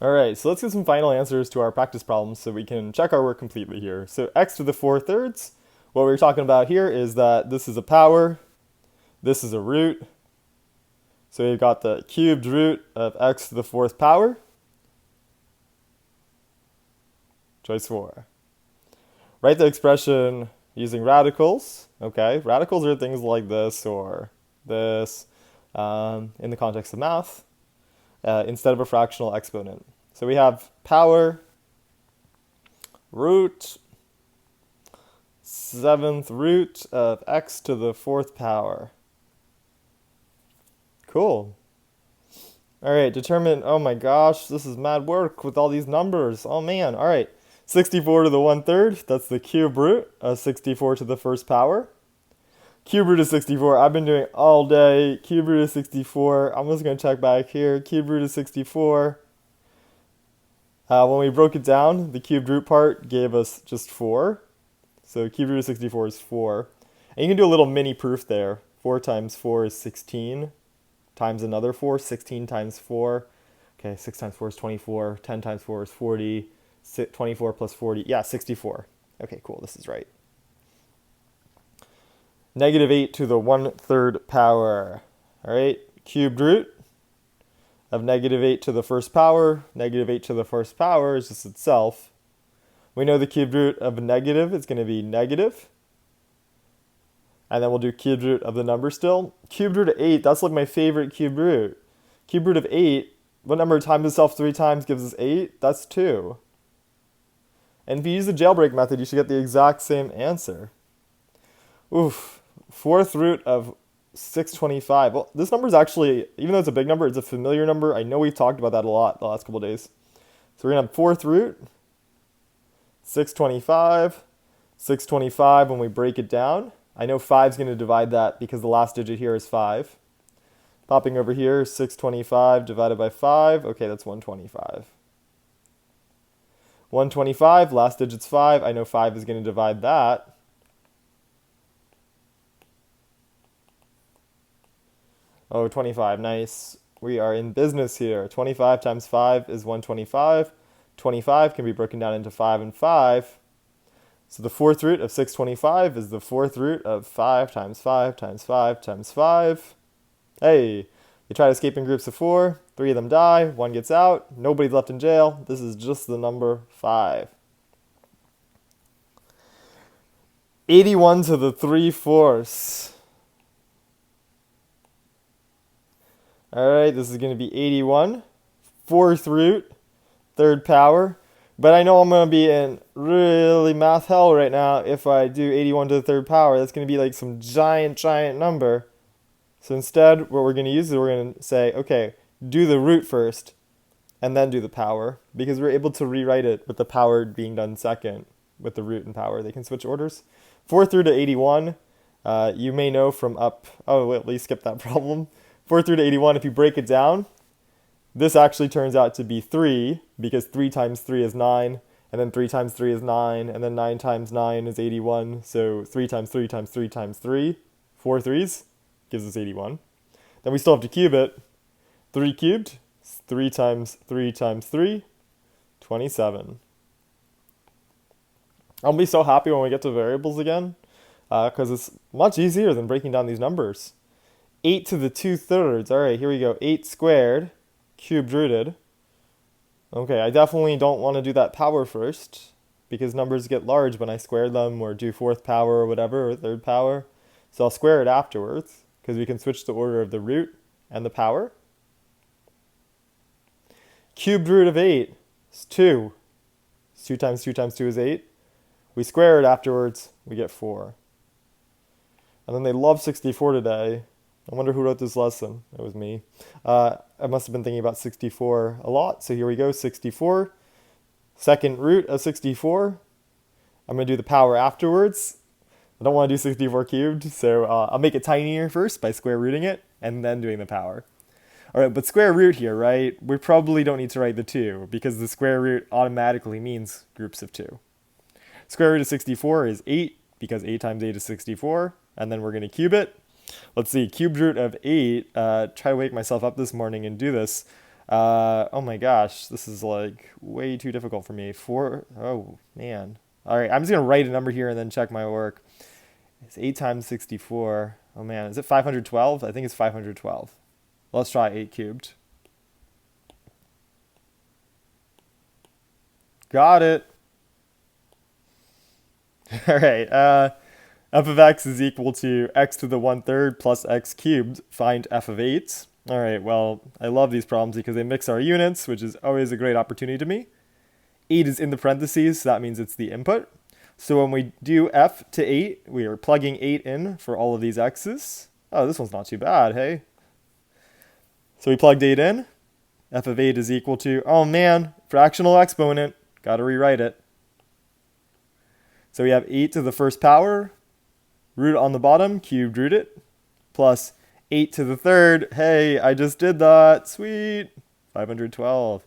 All right, so let's get some final answers to our practice problems so we can check our work completely here. So x to the 4 thirds, what we're talking about here is that this is a power, this is a root. So we've got the cubed root of x to the 4th power. Choice 4. Write the expression using radicals. Okay, radicals are things like this or this in the context of math instead of a fractional exponent. So we have power, root, 7th root of x to the 4th power. Cool. All right, determine, oh my gosh, this is mad work with all these numbers. Oh man, all right. 64 to the 1/3, that's the cube root of 64 to the 1st power. Cube root of 64, I've been doing all day. Cube root of 64, I'm just gonna check back here. Cube root of 64. When we broke it down, the cubed root part gave us just 4. So cube root of 64 is 4. And you can do a little mini proof there. 4 times 4 is 16 times another 4. 16 times 4. Okay, 6 times 4 is 24. 10 times 4 is 40. 24 plus 40. Yeah, 64. Okay, cool. This is right. Negative 8 to the 1/3 power. All right, cubed root of negative 8 to the 1st power. Negative 8 to the 1st power is just itself. We know the cubed root of a negative is going to be negative. And then we'll do cubed root of the number still. Cubed root of 8, that's like my favorite cubed root. Cubed root of 8, what number times itself 3 times gives us 8? That's 2. And if you use the jailbreak method, you should get the exact same answer. Oof. 4th root of 625. Well, this number is actually, even though it's a big number, it's a familiar number. I know we've talked about that a lot the last couple of days. So we're going to have 4th root, 625. 625 when we break it down. I know 5 is going to divide that because the last digit here is 5. Popping over here, 625 divided by 5. Okay, that's 125. 125, last digit's 5. I know 5 is going to divide that. Oh, 25, nice. We are in business here. 25 times 5 is 125. 25 can be broken down into 5 and 5. So the 4th root of 625 is the 4th root of 5 times 5 times 5 times 5. Hey, they try to escape in groups of 4. 3 of them die. 1 gets out. Nobody's left in jail. This is just the number 5. 81 to the 3/4. All right, this is going to be 81. 4th root, 3rd power. But I know I'm going to be in really math hell right now if I do 81 to the 3rd power. That's going to be like some giant number. So instead, what we're going to use is we're going to say, okay, do the root first and then do the power, because we're able to rewrite it with the power being done second with the root and power. They can switch orders. 4th root to 81, you may know from up, oh, wait, let me skip that problem. 4th root to 81, if you break it down, this actually turns out to be 3, because 3 times 3 is 9, and then 3 times 3 is 9, and then 9 times 9 is 81. So 3 times 3 times 3 times 3, 4 threes, gives us 81. Then we still have to cube it. 3 cubed, 3 times 3 times 3, 27. I'll be so happy when we get to variables again, because it's much easier than breaking down these numbers. 8 to the 2/3. All right, here we go. 8 squared, cubed rooted. Okay, I definitely don't want to do that power first, because numbers get large when I square them or do 4th power or whatever, or 3rd power. So I'll square it afterwards, because we can switch the order of the root and the power. Cubed root of 8 is 2. 2 times 2 times 2 is 8. We square it afterwards, we get 4. And then they love 64 today. I wonder who wrote this lesson. It was me. I must have been thinking about 64 a lot. So here we go, 64. 2nd root of 64. I'm going to do the power afterwards. I don't want to do 64 cubed, so I'll make it tinier first by square rooting it, and then doing the power. All right, but square root here, right? We probably don't need to write the 2, because the square root automatically means groups of 2. Square root of 64 is 8, because 8 times 8 is 64, and then we're going to cube it. Let's see, cubed root of 8, try to wake myself up this morning and do this. Oh my gosh, this is like way too difficult for me. Oh man. All right, I'm just gonna write a number here and then check my work. It's 8 times 64. Oh man, is it 512? I think it's 512. Let's try 8 cubed. Got it. All right. F of x is equal to x to the 1/3 plus x cubed. Find f of 8. All right, well, I love these problems because they mix our units, which is always a great opportunity to me. 8 is in the parentheses, so that means it's the input. So when we do f to 8, we are plugging 8 in for all of these x's. Oh, this one's not too bad, hey? So we plugged 8 in. F of 8 is equal to, oh man, fractional exponent. Got to rewrite it. So we have 8 to the first power, root on the bottom, cubed root it, plus 8 to the third. Hey, I just did that. Sweet. 512.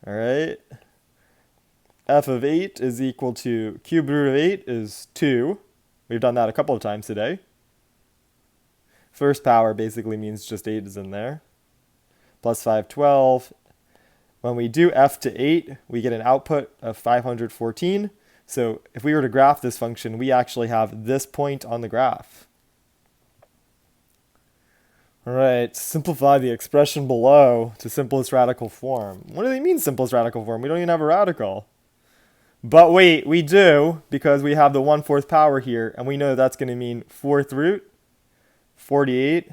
All right. F of 8 is equal to cube root of 8 is 2. We've done that a couple of times today. First power basically means just 8 is in there. Plus 512. When we do f to 8, we get an output of 514. So if we were to graph this function, we actually have this point on the graph. All right, simplify the expression below to simplest radical form. What do they mean simplest radical form? We don't even have a radical. But wait, we do, because we have the 1/4 power here, and we know that's going to mean 4th root, 48,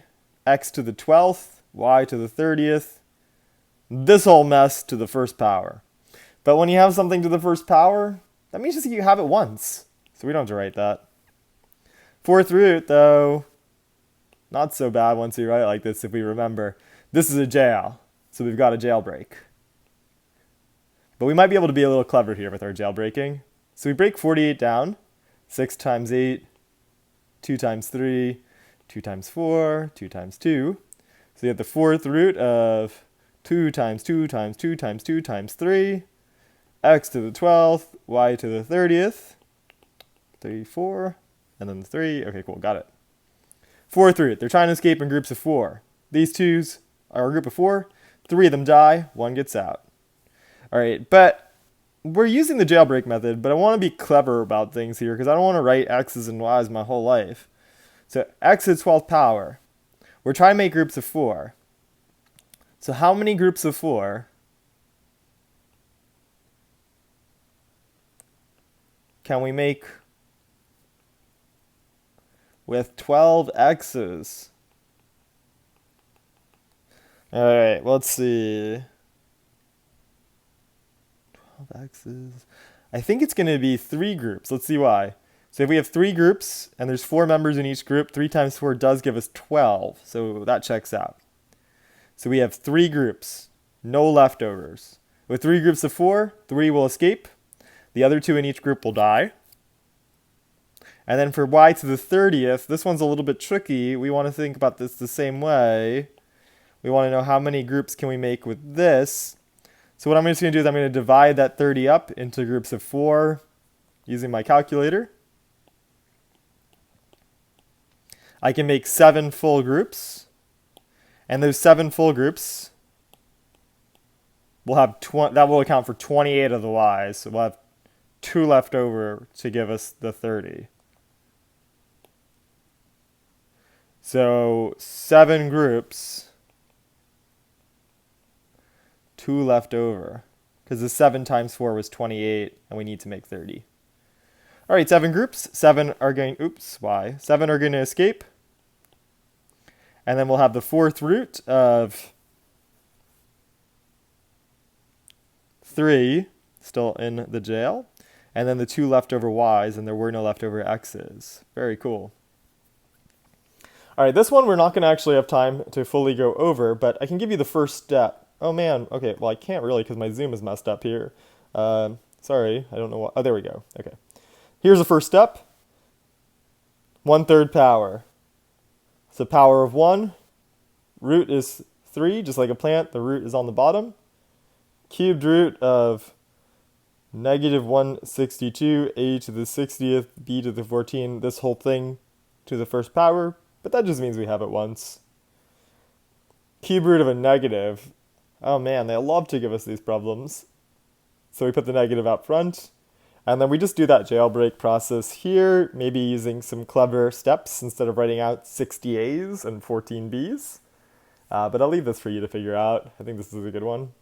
x to the 12th, y to the 30th, this whole mess to the first power. But when you have something to the first power, that means just you have it once. So we don't have to write that. 4th root, though, not so bad once we write it like this if we remember. This is a jail, so we've got a jailbreak. But we might be able to be a little clever here with our jailbreaking. So we break 48 down. 6 times 8, 2 times 3, 2 times 4, 2 times 2. So you have the 4th root of 2 times 2 times 2 times 2 times 3. X to the 12th, y to the 30th. 34, and then the 3. Okay, cool, got it. 4th root, they're trying to escape in groups of 4. These 2's are a group of 4. 3 of them die, 1 gets out. All right, but we're using the jailbreak method, but I want to be clever about things here because I don't want to write x's and y's my whole life. So x to the 12th power. We're trying to make groups of 4. So how many groups of 4 can we make with 12 x's? All right, let's see. 12 x's. I think it's going to be 3 groups. Let's see why. So if we have 3 groups and there's 4 members in each group, 3 times 4 does give us 12. So that checks out. So we have 3 groups, no leftovers. With 3 groups of 4, 3 will escape. The other 2 in each group will die. And then for y to the 30th, this one's a little bit tricky. We want to think about this the same way. We want to know how many groups can we make with this. So what I'm just going to do is I'm going to divide that 30 up into groups of 4 using my calculator. I can make 7 full groups. And those 7 full groups will have that will account for 28 of the y's. So we'll have 2 left over to give us the 30. So 7 groups, 2 left over, because the 7 times 4 was 28, and we need to make 30. All right, 7 groups. 7 are going, 7 are going to escape. And then we'll have the 4th root of 3 still in the jail. And then the 2 leftover y's, and there were no leftover x's. Very cool. All right, this one we're not going to actually have time to fully go over, but I can give you the first step. Oh man, okay, well I can't really because my Zoom is messed up here. Sorry, I don't know what, oh there we go, okay. Here's the first step. 1/3 power. So power of 1, root is 3, just like a plant, the root is on the bottom. Cubed root of negative 162, a to the 60th, b to the 14, this whole thing to the first power, but that just means we have it once. Cube root of a negative, Oh man, they love to give us these problems. So we put the negative out front, and then we just do that jailbreak process here, maybe using some clever steps instead of writing out 60 A's and 14 B's. But I'll leave this for you to figure out. I think this is a good one.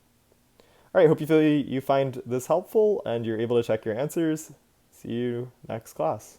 All right, hope you find this helpful and you're able to check your answers. See you next class.